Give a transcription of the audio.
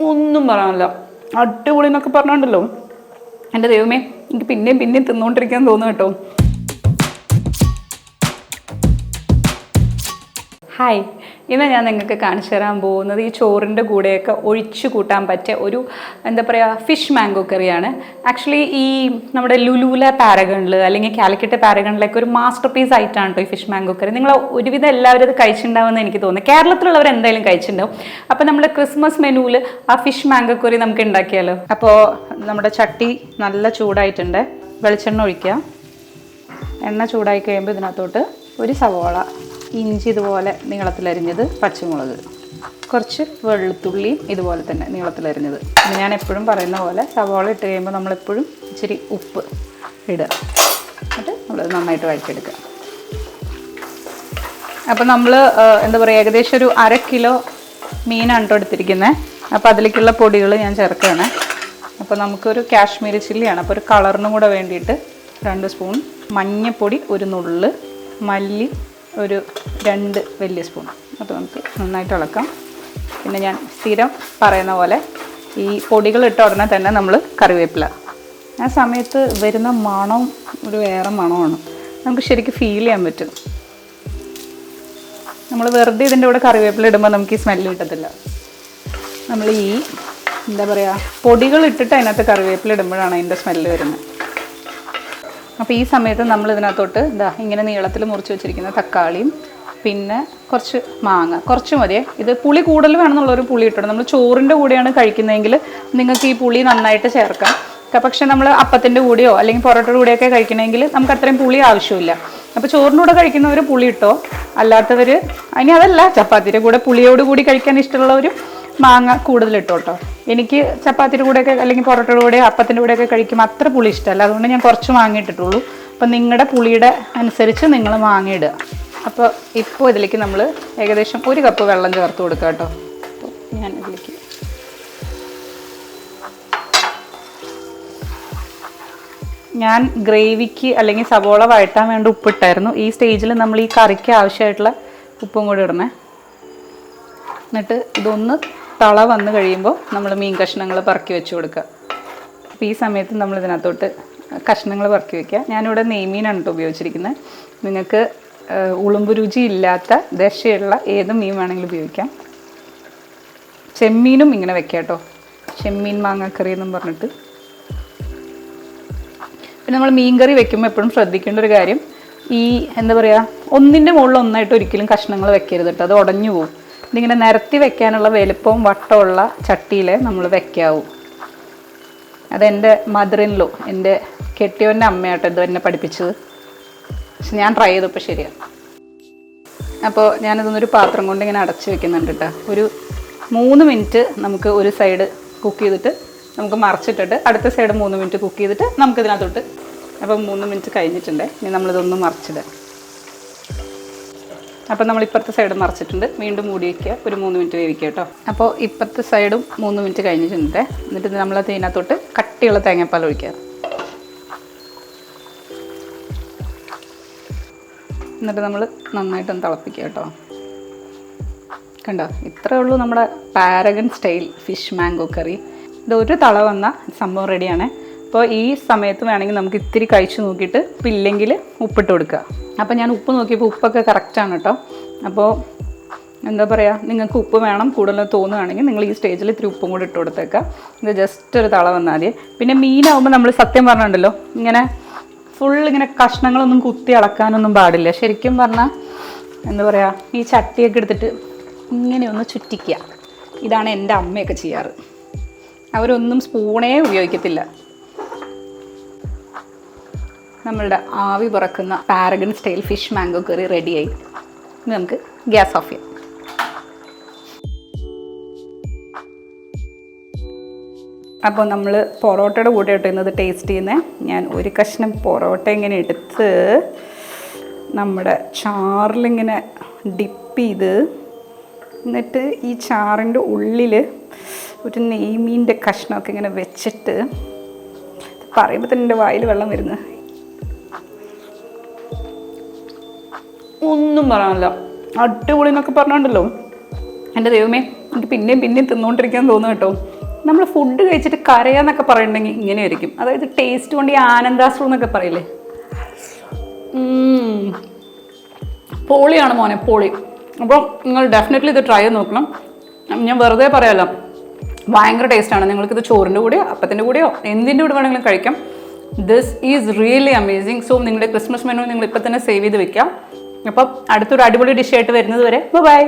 ഒന്നും പറയാനില്ല. അടിപൊളി എന്നൊക്കെ പറഞ്ഞുണ്ടല്ലോ, എൻ്റെ ദൈവമേ, എനിക്ക് പിന്നെയും പിന്നെയും തിന്നുകൊണ്ടിരിക്കാൻ തോന്നുന്നു കേട്ടോ. ഹായ്, ഇന്ന് ഞാൻ നിങ്ങൾക്ക് കാണിച്ചു തരാൻ പോകുന്നത് ഈ ചോറിൻ്റെ കൂടെയൊക്കെ ഒഴിച്ചു കൂട്ടാൻ പറ്റിയ ഒരു എന്താ പറയുക ഫിഷ് മാംഗോ കറിയാണ്. ആക്ച്വലി ഈ നമ്മുടെ ലുലൂല പാരഗണിൽ അല്ലെങ്കിൽ കാലിക്കറ്റ് പാരഗണിലൊക്കെ ഒരു മാസ്റ്റർ പീസ് ആയിട്ടാണ് കേട്ടോ ഈ ഫിഷ് മാംഗോ കറി. നിങ്ങൾ ഒരുവിധം എല്ലാവരും അത് കഴിച്ചിട്ടുണ്ടാവുമെന്ന് എനിക്ക് തോന്നുന്നു. കേരളത്തിലുള്ളവർ എന്തായാലും കഴിച്ചിട്ടുണ്ടാവും. അപ്പോൾ നമ്മൾ ക്രിസ്മസ് മെനുവിൽ ആ ഫിഷ് മാംഗോ കറി നമുക്ക് ഉണ്ടാക്കിയാലോ. അപ്പോൾ നമ്മുടെ ചട്ടി നല്ല ചൂടായിട്ടുണ്ട്. വെളിച്ചെണ്ണ ഒഴിക്കുക. എണ്ണ ചൂടായി കഴിയുമ്പോൾ ഇതിനകത്തോട്ട് ഒരു സവോള, ഇഞ്ചി ഇതുപോലെ നീളത്തിലരിഞ്ഞത്, പച്ചമുളക്, കുറച്ച് വെളുത്തുള്ളിയും ഇതുപോലെ തന്നെ നീളത്തിലരിഞ്ഞത്. പിന്നെ ഞാൻ എപ്പോഴും പറയുന്ന പോലെ സവോള ഇട്ട് കഴിയുമ്പോൾ നമ്മളെപ്പോഴും ഇച്ചിരി ഉപ്പ് ഇടുക. എന്നിട്ട് നമ്മളത് നന്നായിട്ട് വഴറ്റിയെടുക്കുക. അപ്പോൾ നമ്മൾ എന്താ പറയുക, ഏകദേശം ഒരു 1/2 കിലോ മീനാണ് കേട്ടോ എടുത്തിരിക്കുന്നത്. അപ്പോൾ അതിലേക്കുള്ള പൊടികൾ ഞാൻ ചേർക്കുകയാണ്. അപ്പോൾ നമുക്കൊരു കാശ്മീരി ചില്ലിയാണ്. അപ്പോൾ ഒരു കളറിനും കൂടെ വേണ്ടിയിട്ട് 2 സ്പൂൺ മഞ്ഞൾപ്പൊടി, ഒരു നുള്ള് മല്ലി, ഒരു 2 വലിയ സ്പൂൺ. അപ്പോൾ നമുക്ക് നന്നായിട്ട് ഇളക്കാം. പിന്നെ ഞാൻ സ്ഥിരം പറയുന്ന പോലെ ഈ പൊടികൾ ഇട്ട ഉടനെ തന്നെ നമ്മൾ കറിവേപ്പില. ആ സമയത്ത് വരുന്ന മണം ഒരു വേറെ മണമാണ്, നമുക്ക് ശരിക്കും ഫീൽ ചെയ്യാൻ പറ്റും. നമ്മൾ വെറുതെ ഇതിൻ്റെ കൂടെ കറിവേപ്പില ഇടുമ്പോൾ നമുക്ക് ഈ സ്മെല്ല് കിട്ടത്തില്ല. നമ്മൾ ഈ എന്താ പറയുക പൊടികൾ ഇട്ടിട്ട് അതിനകത്ത് കറിവേപ്പില ഇടുമ്പോഴാണ് അതിൻ്റെ സ്മെല്ല് വരുന്നത്. അപ്പോൾ ഈ സമയത്ത് നമ്മൾ ഇതിനകത്തോട്ട് ഇങ്ങനെ നീളത്തിൽ മുറിച്ച് വെച്ചിരിക്കുന്ന തക്കാളിയും പിന്നെ കുറച്ച് മാങ്ങ, കുറച്ച് മതിയേ. ഇത് പുളി കൂടുതൽ വേണമെന്നുള്ളൊരു പുളി ഇട്ടോളൂ. നമ്മൾ ചോറിൻ്റെ കൂടെയാണ് കഴിക്കുന്നതെങ്കിൽ നിങ്ങൾക്ക് ഈ പുളി നന്നായിട്ട് ചേർക്കാം. പക്ഷെ നമ്മൾ അപ്പത്തിൻ്റെ കൂടെയോ അല്ലെങ്കിൽ പൊറോട്ടയുടെ കൂടെയൊക്കെ കഴിക്കണമെങ്കിൽ നമുക്ക് അത്രയും പുളി ആവശ്യമില്ല. അപ്പോൾ ചോറിൻ്റെ കൂടെ കഴിക്കുന്നവർ പുളി ഇട്ടോ, അല്ലാത്തവർ ഇനി അതല്ല ചപ്പാത്തിയുടെ കൂടെ പുളിയോട് കൂടി കഴിക്കാൻ ഇഷ്ടമുള്ളവർ മാങ്ങ കൂടുതൽ ഇട്ടോട്ടോ. എനിക്ക് ചപ്പാത്തിയുടെ കൂടെയൊക്കെ അല്ലെങ്കിൽ പൊറോട്ടയുടെ കൂടെ അപ്പത്തിൻ്റെ കൂടെയൊക്കെ കഴിക്കുമ്പോൾ അത്ര പുളി ഇഷ്ടമല്ല. അതുകൊണ്ട് ഞാൻ കുറച്ച് മാങ്ങ ഇട്ടിട്ടുള്ളൂ. അപ്പം നിങ്ങളുടെ പുളിയുടെ അനുസരിച്ച് നിങ്ങൾ മാങ്ങ ഇടുക. അപ്പോൾ ഇപ്പോൾ ഇതിലേക്ക് നമ്മൾ ഏകദേശം 1 കപ്പ് വെള്ളം ചേർത്ത് കൊടുക്കുക കേട്ടോ. അപ്പോൾ ഞാൻ ഇതിലേക്ക് ഗ്രേവിക്ക് അല്ലെങ്കിൽ സവോള വഴറ്റാൻ വേണ്ടി ഉപ്പിട്ടായിരുന്നു. ഈ സ്റ്റേജിൽ നമ്മൾ ഈ കറിക്ക് ആവശ്യമായിട്ടുള്ള ഉപ്പും കൂടി ഇടണേ. എന്നിട്ട് ഇതൊന്ന് തള വന്ന് കഴിയുമ്പോൾ നമ്മൾ മീൻ കഷ്ണങ്ങൾ പറക്കി വെച്ച് കൊടുക്കുക. അപ്പോൾ ഈ സമയത്ത് നമ്മൾ ഇതിനകത്തോട്ട് കഷ്ണങ്ങൾ പറക്കി വയ്ക്കുക. ഞാനിവിടെ നെയ്മീനാണ് കേട്ടോ ഉപയോഗിച്ചിരിക്കുന്നത്. നിങ്ങൾക്ക് ഉളുമ്പ് രുചി ഇല്ലാത്ത ദശയുള്ള ഏത് മീൻ വേണമെങ്കിലും ഉപയോഗിക്കാം. ചെമ്മീനും ഇങ്ങനെ വെക്കാം കേട്ടോ, ചെമ്മീൻ മാങ്ങാക്കറി എന്നും പറഞ്ഞിട്ട്. പിന്നെ നമ്മൾ മീൻ കറി വെക്കുമ്പോൾ എപ്പോഴും ശ്രദ്ധിക്കേണ്ട ഒരു കാര്യം, ഈ എന്താ പറയുക ഒന്നിൻ്റെ മുകളിൽ ഒന്നായിട്ട് ഒരിക്കലും കഷ്ണങ്ങൾ വെക്കരുത് കേട്ടോ, അത് ഉടഞ്ഞു പോകും. ഇതിങ്ങനെ നിരത്തി വെക്കാനുള്ള വലുപ്പവും വട്ടമുള്ള ചട്ടിയിൽ നമ്മൾ വെക്കാവൂ. അതെൻ്റെ മദറിൻലോ, എൻ്റെ കെട്ടിയോൻ്റെ അമ്മയാട്ടോ ഇത് എന്നെ പഠിപ്പിച്ചത്. പക്ഷെ ഞാൻ ട്രൈ ചെയ്തപ്പോൾ ശരിയാണ്. അപ്പോൾ ഞാനിതൊന്നൊരു പാത്രം കൊണ്ട് ഇങ്ങനെ അടച്ച് വെക്കുന്നുണ്ട് കേട്ടോ. ഒരു 3 മിനിറ്റ് നമുക്ക് ഒരു സൈഡ് കുക്ക് ചെയ്തിട്ട് നമുക്ക് മറിച്ചിട്ടിട്ട് അടുത്ത സൈഡ് 3 മിനിറ്റ് കുക്ക് ചെയ്തിട്ട് നമുക്കിതിനകത്തോട്ട്. അപ്പോൾ 3 മിനിറ്റ് കഴിഞ്ഞിട്ടുണ്ട്. ഇനി നമ്മളിതൊന്ന് മറിച്ചിടാം. അപ്പോൾ നമ്മൾ ഇപ്പുറത്തെ സൈഡ് മറിച്ചിട്ടുണ്ട്. വീണ്ടും മൂടി വയ്ക്കുക, ഒരു 3 മിനിറ്റ് വേവിക്കുക കേട്ടോ. അപ്പോൾ ഇപ്പുറത്തെ സൈഡും 3 മിനിറ്റ് കഴിഞ്ഞിട്ടുണ്ട്. എന്നിട്ട് നമ്മൾ ഇതിനകത്തോട്ട് കട്ടിയുള്ള തേങ്ങാപ്പാൽ ഒഴിക്കുക. എന്നിട്ട് നമ്മൾ നന്നായിട്ടൊന്ന് തിളപ്പിക്കുക കേട്ടോ. കണ്ടോ, ഇത്രയേ ഉള്ളൂ നമ്മുടെ പാരഗൺ സ്റ്റൈൽ ഫിഷ് മാംഗോ കറി. ഇതൊരു തള വന്ന സംഭവം റെഡിയാണ്. അപ്പോൾ ഈ സമയത്ത് വേണമെങ്കിൽ നമുക്ക് ഇത്തിരി കഴിച്ച് നോക്കിയിട്ട് ഇല്ലെങ്കിൽ ഉപ്പിട്ട് കൊടുക്കുക. അപ്പോൾ ഞാൻ ഉപ്പ് നോക്കിയപ്പോൾ ഉപ്പൊക്കെ കറക്റ്റാണ് കേട്ടോ. അപ്പോൾ എന്താ പറയുക, നിങ്ങൾക്ക് ഉപ്പ് വേണം കൂടുതൽ തോന്നുകയാണെങ്കിൽ നിങ്ങൾ ഈ സ്റ്റേജിൽ ഇത്തിരി ഉപ്പും കൂടി ഇട്ട് കൊടുത്തേക്കുക. ഇത് ജസ്റ്റ് ഒരു തള വന്നാൽ മതി. പിന്നെ മീനാവുമ്പോൾ നമ്മൾ സത്യം പറഞ്ഞിട്ടുണ്ടല്ലോ ഇങ്ങനെ ഇങ്ങനെ കഷ്ണങ്ങളൊന്നും കുത്തി അളക്കാനൊന്നും പാടില്ല. ശരിക്കും പറഞ്ഞാൽ എന്താ പറയുക, ഈ ചട്ടിയൊക്കെ എടുത്തിട്ട് ഇങ്ങനെയൊന്ന് ചുറ്റിക്കുക. ഇതാണ് എൻ്റെ അമ്മയൊക്കെ ചെയ്യാറ്. അവരൊന്നും സ്പൂണേ ഉപയോഗിക്കത്തില്ല. നമ്മളുടെ ആവി പറക്കുന്ന പാരഗൺ സ്റ്റൈൽ ഫിഷ് മാംഗോ കറി റെഡിയായി. ഇനി നമുക്ക് ഗ്യാസ് ഓഫ് ചെയ്യാം. അപ്പോൾ നമ്മൾ പൊറോട്ടയുടെ കൂടെ ഇട്ടുന്നത് ടേസ്റ്റ് ചെയ്യുന്നത്. ഞാൻ ഒരു കഷ്ണം പൊറോട്ട ഇങ്ങനെ എടുത്ത് നമ്മുടെ ചാറിലിങ്ങനെ ഡിപ്പ് ചെയ്ത്, എന്നിട്ട് ഈ ചാറിൻ്റെ ഉള്ളിൽ ഒരു നെയ്മീൻ്റെ കഷ്ണമൊക്കെ ഇങ്ങനെ വെച്ചിട്ട്, പറയുമ്പോൾ തന്നെ എൻ്റെ വായിൽ വെള്ളം വരുന്നത്. ഒന്നും പറയാനില്ല, അടിപൊളി എന്നൊക്കെ പറഞ്ഞുണ്ടല്ലോ. എൻ്റെ ദൈവമേ, എനിക്ക് പിന്നെയും പിന്നെയും തിന്നുകൊണ്ടിരിക്കാൻ തോന്നുന്നു കേട്ടോ. നമ്മൾ ഫുഡ് കഴിച്ചിട്ട് കരയാന്നൊക്കെ പറയുന്നുണ്ടെങ്കിൽ ഇങ്ങനെ ആയിരിക്കും. അതായത് ടേസ്റ്റ് കൊണ്ട് ഈ ആനന്ദാശ്രു എന്നൊക്കെ പറയില്ലേ, പൊളിയാണ് മോനെ, പൊളി. അപ്പോൾ നിങ്ങൾ ഡെഫിനറ്റ്ലി ഇത് ട്രൈ ചെയ്ത് നോക്കണം. ഞാൻ വെറുതെ പറയാമല്ലോ, ഭയങ്കര ടേസ്റ്റാണ്. നിങ്ങൾക്കിത് ചോറിൻ്റെ കൂടെയോ അപ്പത്തിൻ്റെ കൂടെയോ എന്തിൻ്റെ കൂടെ വേണമെങ്കിലും കഴിക്കാം. This is really amazing. So നിങ്ങളുടെ ക്രിസ്മസ് മെനു നിങ്ങൾ ഇപ്പം തന്നെ സേവ് ചെയ്ത് വെക്കാം. അപ്പം അടുത്തൊരു അടിപൊളി ഡിഷായിട്ട് വരുന്നത് വരെ ബൈ.